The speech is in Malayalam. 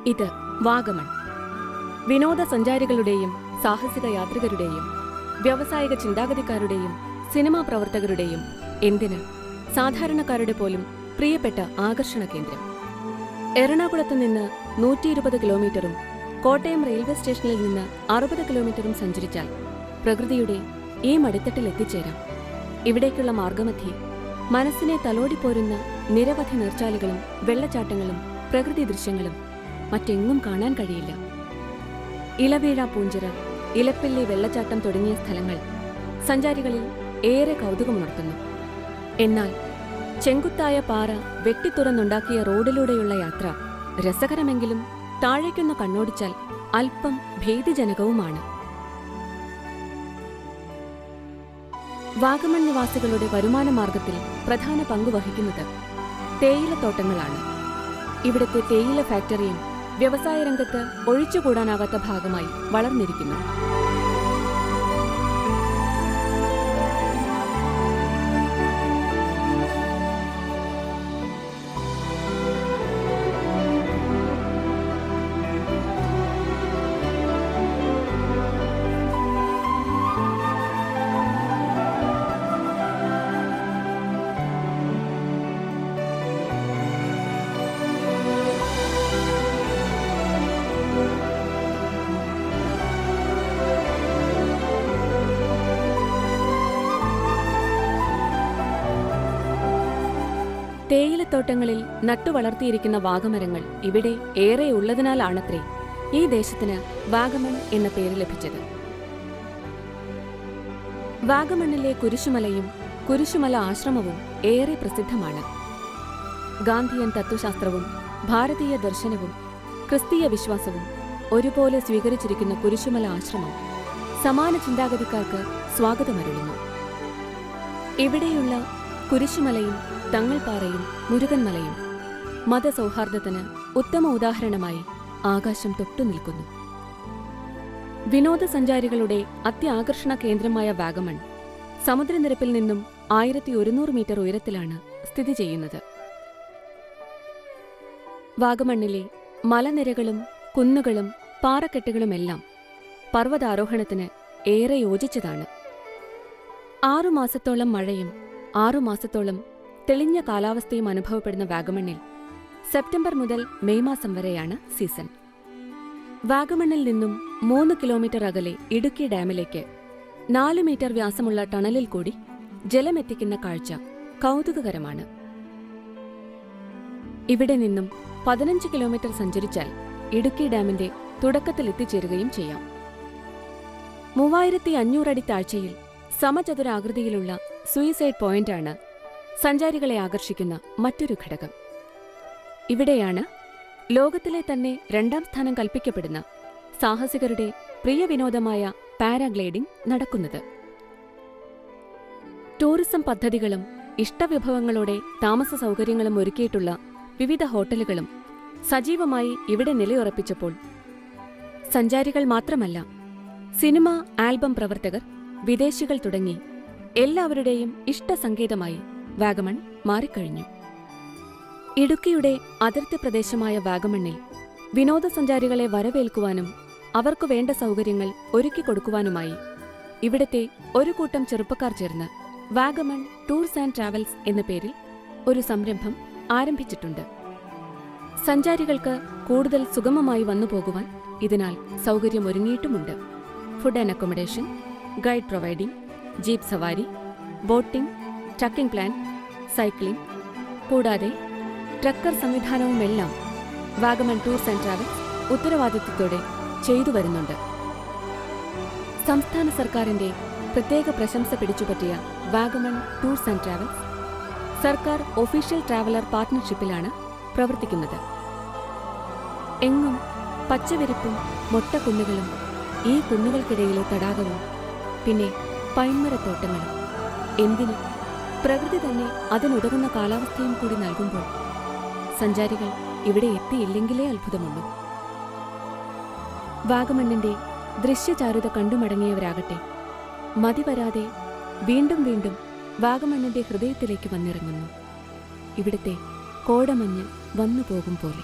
ഇത് വാഗമൺ. വിനോദസഞ്ചാരികളുടെയും സാഹസിക യാത്രികരുടെയും വ്യാവസായിക ചിന്താഗതിക്കാരുടെയും സിനിമാ പ്രവർത്തകരുടെയും എന്തിന് സാധാരണക്കാരുടെ പോലും പ്രിയപ്പെട്ട ആകർഷണ കേന്ദ്രം. എറണാകുളത്ത് നിന്ന് 120 കിലോമീറ്ററും കോട്ടയം റെയിൽവേ സ്റ്റേഷനിൽ നിന്ന് 60 കിലോമീറ്ററും സഞ്ചരിച്ചാൽ പ്രകൃതിയുടെ ഈ മടിത്തട്ടിൽ എത്തിച്ചേരാം. ഇവിടേക്കുള്ള മാർഗമധ്യേ മനസ്സിനെ തലോടിപ്പോരുന്ന നിരവധി നീർച്ചാലുകളും വെള്ളച്ചാട്ടങ്ങളും പ്രകൃതി ദൃശ്യങ്ങളും മറ്റെങ്ങും കാണാൻ കഴിയില്ല. ഇലവീഴ പൂഞ്ചിറ, ഇലപ്പിള്ളി വെള്ളച്ചാട്ടം തുടങ്ങിയ സ്ഥലങ്ങൾ സഞ്ചാരികളിൽ ഏറെ കൗതുകമുണർത്തുന്നു. എന്നാൽ ചെങ്കുത്തായ പാറ വെട്ടിത്തുറന്നുണ്ടാക്കിയ റോഡിലൂടെയുള്ള യാത്ര രസകരമെങ്കിലും താഴേക്കൊന്ന് കണ്ണോടിച്ചാൽ അല്പം ഭീതിജനകവുമാണ്. വാഗമൺ നിവാസികളുടെ വരുമാന മാർഗത്തിൽ പ്രധാന പങ്ക് വഹിക്കുന്നത് തേയിലത്തോട്ടങ്ങളാണ്. ഇവിടുത്തെ തേയില ഫാക്ടറിയും വ്യവസായ രംഗത്ത് ഒഴിച്ചുകൂടാനാകാത്ത ഭാഗമായി വളർന്നിരിക്കുന്നു. തേയിലത്തോട്ടങ്ങളിൽ നട്ടുവളർത്തിയിരിക്കുന്ന വാഗമരങ്ങൾ ഇവിടെ ഏറെ ഉള്ളതിനാലാണത്രേ ഈ ദേശത്തിന് വാഗമൺ എന്ന പേര് ലഭിച്ചത്. വാഗമണ്ണിലെ കുരിശുമലയും കുരിശുമല ആശ്രമവും ഏറെ പ്രസിദ്ധമാണ്. ഗാന്ധിയൻ തത്വശാസ്ത്രവും ഭാരതീയ ദർശനവും ക്രിസ്തീയ വിശ്വാസവും ഒരുപോലെ സ്വീകരിച്ചിരിക്കുന്ന കുരിശുമല ആശ്രമം സമാന ചിന്താഗതിക്കാർക്ക് സ്വാഗതമരുളുന്നു. ഇവിടെയുള്ള കുരിശുമലയും തങ്ങൾപ്പാറയും മുരുകൻമലയും മതസൗഹാർദ്ദത്തിന് ഉത്തമ ഉദാഹരണമായി ആകാശം തൊട്ടുനിൽക്കുന്നു. വിനോദസഞ്ചാരികളുടെ അത്യാകർഷണ കേന്ദ്രമായ വാഗമൺ സമുദ്രനിരപ്പിൽ നിന്നും 1100 മീറ്റർ ഉയരത്തിലാണ് സ്ഥിതി ചെയ്യുന്നത്. വാഗമണ്ണിലെ മലനിരകളും കുന്നുകളും പാറക്കെട്ടുകളുമെല്ലാം പർവ്വതാരോഹണത്തിന് ഏറെ യോജിച്ചതാണ്. 6 മാസത്തോളം മഴയും 6 മാസത്തോളം തെളിഞ്ഞ കാലാവസ്ഥയും അനുഭവപ്പെടുന്ന വാഗമണ്ണിൽ സെപ്റ്റംബർ മുതൽ മെയ് മാസം വരെയാണ് സീസൺ. വാഗമണ്ണിൽ നിന്നും 3 കിലോമീറ്റർ അകലെ ഇടുക്കി ഡാമിലേക്ക് 4 മീറ്റർ വ്യാസമുള്ള ടണലിൽ കൂടി ജലമെത്തിക്കുന്ന കാഴ്ച കൗതുകകരമാണ്. ഇവിടെ നിന്നും 15 കിലോമീറ്റർ സഞ്ചരിച്ചാൽ ഇടുക്കി ഡാമിന്റെ തുടക്കത്തിൽ എത്തിച്ചേരുകയും ചെയ്യാം. 3500 അടി താഴ്ചയിൽ സമചതുരാകൃതിയിലുള്ള സൂയിസൈഡ് പോയിന്റാണ് സഞ്ചാരികളെ ആകർഷിക്കുന്ന മറ്റൊരു ഘടകം. ഇവിടെയാണ് ലോകത്തിലെ തന്നെ 2ാം സ്ഥാനം കൽപ്പിക്കപ്പെടുന്ന സാഹസികരുടെ പ്രിയ വിനോദമായ പാരാഗ്ലൈഡിംഗ് നടക്കുന്നത്. ടൂറിസം പദ്ധതികളും ഇഷ്ടവിഭവങ്ങളോടെ താമസ സൗകര്യങ്ങളും ഒരുക്കിയിട്ടുള്ള വിവിധ ഹോട്ടലുകളും സജീവമായി ഇവിടെ നിലയുറപ്പിച്ചപ്പോൾ സഞ്ചാരികൾ മാത്രമല്ല, സിനിമ, ആൽബം പ്രവർത്തകർ, വിദേശികൾ തുടങ്ങി എല്ലാവരുടെയും ഇഷ്ടസങ്കേതമായി വാഗമൺ മാറിക്കഴിഞ്ഞു. ഇടുക്കിയുടെ അതിർത്തി പ്രദേശമായ വാഗമണ്ണിൽ വിനോദസഞ്ചാരികളെ വരവേൽക്കുവാനും അവർക്കു വേണ്ട സൗകര്യങ്ങൾ ഒരുക്കിക്കൊടുക്കുവാനുമായി ഇവിടത്തെ ഒരു കൂട്ടം ചെറുപ്പക്കാർ ചേർന്ന് വാഗമൺ ടൂർസ് ആൻഡ് ട്രാവൽസ് എന്ന പേരിൽ ഒരു സംരംഭം ആരംഭിച്ചിട്ടുണ്ട്. സഞ്ചാരികൾക്ക് കൂടുതൽ സുഗമമായി വന്നുപോകുവാൻ ഇതിനാൽ സൗകര്യമൊരുങ്ങിയിട്ടുമുണ്ട്. Food and accommodation, guide providing, jeep സവാരി, ബോട്ടിംഗ്, ട്രക്കിംഗ് പ്ലാൻ, സൈക്ലിംഗ്, കൂടാതെ ട്രക്കർ സംവിധാനവുമെല്ലാം വാഗമൺ ടൂർസ് ആൻഡ് ട്രാവൽസ് ഉത്തരവാദിത്വത്തോടെ ചെയ്തു വരുന്നുണ്ട്. സംസ്ഥാന സർക്കാരിന്റെ പ്രത്യേക പ്രശംസ പിടിച്ചുപറ്റിയ വാഗമൺ ടൂർസ് ആൻഡ് ട്രാവൽസ് സർക്കാർ ഒഫീഷ്യൽ ട്രാവലർ പാർട്ട്ണർഷിപ്പിലാണ് പ്രവർത്തിക്കുന്നത്. എങ്ങും പച്ചവിരിപ്പും മൊട്ടക്കുന്നുകളും ഈ കുന്നുകൾക്കിടയിലെ തടാകവും പിന്നെ പൈൻമരത്തോട്ടങ്ങളും, എന്തിന് പ്രകൃതി തന്നെ അതിനുതകുന്ന കാലാവസ്ഥയും കൂടി നൽകുമ്പോൾ സഞ്ചാരികൾ ഇവിടെ എത്തിയില്ലെങ്കിലേ അത്ഭുതമുള്ളൂ. വാഗമണ്ണിന്റെ ദൃശ്യചാരുത കണ്ടുമടങ്ങിയവരാകട്ടെ മതിവരാതെ വീണ്ടും വീണ്ടും വാഗമണ്ണിന്റെ ഹൃദയത്തിലേക്ക് വന്നിറങ്ങുന്നു. ഇവിടുത്തെ കോടമഞ്ഞ് വന്നു പോകും പോലെ.